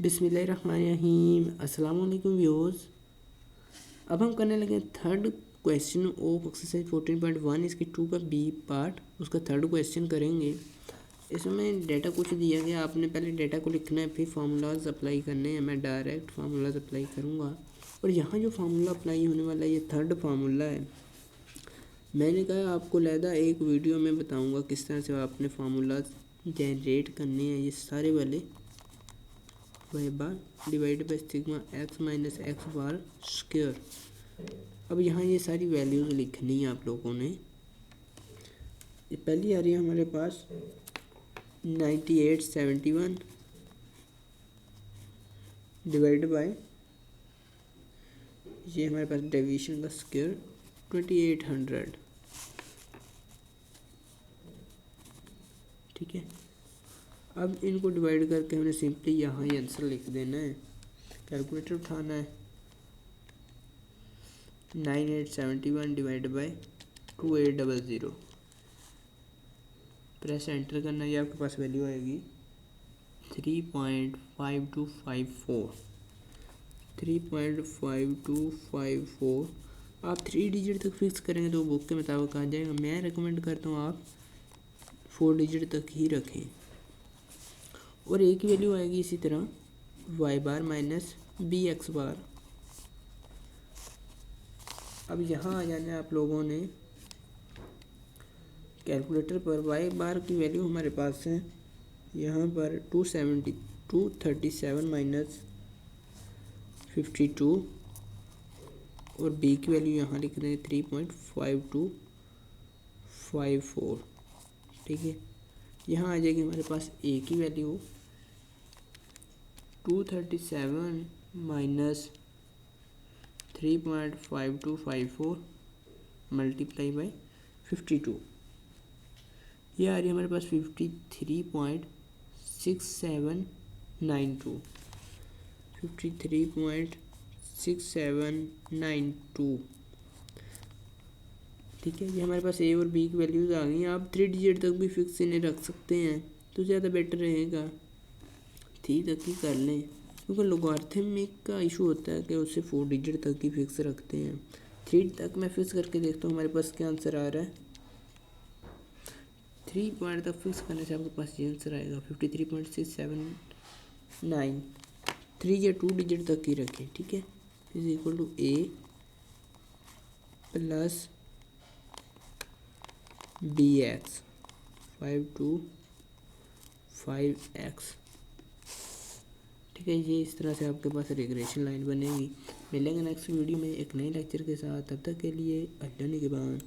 बिस्मिल्लाहिर्रहमानिर्रहीम। अस्सलाम वालेकुम व्यूअर्स। अब हम करने लगे थर्ड क्वेश्चन ऑफ एक्सरसाइज 14.1 इसकी 2 का बी पार्ट, उसका थर्ड क्वेश्चन करेंगे। इसमें डेटा कुछ दिया गया, आपने पहले डेटा को लिखना है, फिर फार्मूलाज अप्लाई करने हैं। मैं डायरेक्ट फार्मूलाज अप्लाई करूँगा और यहाँ जो फार्मूला अप्लाई होने वाला है ये थर्ड फार्मूला है। मैंने कहा आपको लहदा एक वीडियो में बताऊँगा किस तरह से आपने फार्मूलाज जनरेट करने हैं। ये सारे वाले y bar divide by sigma x minus x bar square. अब यहाँ ये सारी वैल्यूज़ लिखनी है आप लोगों ने। ये पहली आ रही है हमारे पास 9871 डिवाइड बाय, ये हमारे पास डेविएशन का स्क्वायर 2800। ठीक है, अब इनको डिवाइड करके हमने सिंपली यहाँ ही आंसर लिख देना है। कैलकुलेटर उठाना है, 9871 डिवाइड बाय 2800, प्रेस एंटर करना है। ये आपके पास वैल्यू आएगी 3.5254। 3.5254 आप 3 डिजिट तक फिक्स करेंगे तो बुक के मुताबिक आ जाएगा। मैं रिकमेंड करता हूँ आप 4 डिजिट तक ही रखें। और एक वैल्यू आएगी इसी तरह वाई बार माइनस बी एक्स बार। अब यहाँ आ जाना है आप लोगों ने कैलकुलेटर पर। वाई बार की वैल्यू हमारे पास है यहाँ पर 237 माइनस 52 और बी की वैल्यू यहाँ लिख दें 3.5254। ठीक है, यहाँ आ जाएगी हमारे पास ए की वैल्यू 237 माइनस 3.5254 मल्टीप्लाई बाई 52। ये आ रही है हमारे पास 53.6792। 53.6792। ठीक है, ये हमारे पास ए और बी की वैल्यूज़ आ गई। आप 3 डिजिट तक भी फिक्स इन्हें रख सकते हैं तो ज़्यादा बेटर रहेगा। 3 तक ही कर लें क्योंकि लॉगरिथमिक का इशू होता है कि उससे 4 डिजिट तक ही फिक्स रखते हैं। 3 तक मैं फिक्स करके देखता हूँ हमारे पास क्या आंसर आ रहा है। 3 पॉइंट तक फिक्स करने से आपके पास ये आंसर आएगा 53.679। 3 या 2 डिजिट तक ही रखें। ठीक है, is equal to a plus b x 525x। ठीक है, ये इस तरह से आपके पास रिग्रेशन लाइन बनेगी। मिलेंगे नेक्स्ट वीडियो में एक नए लेक्चर के साथ। तब तक के लिए अल्लाह निगहबान।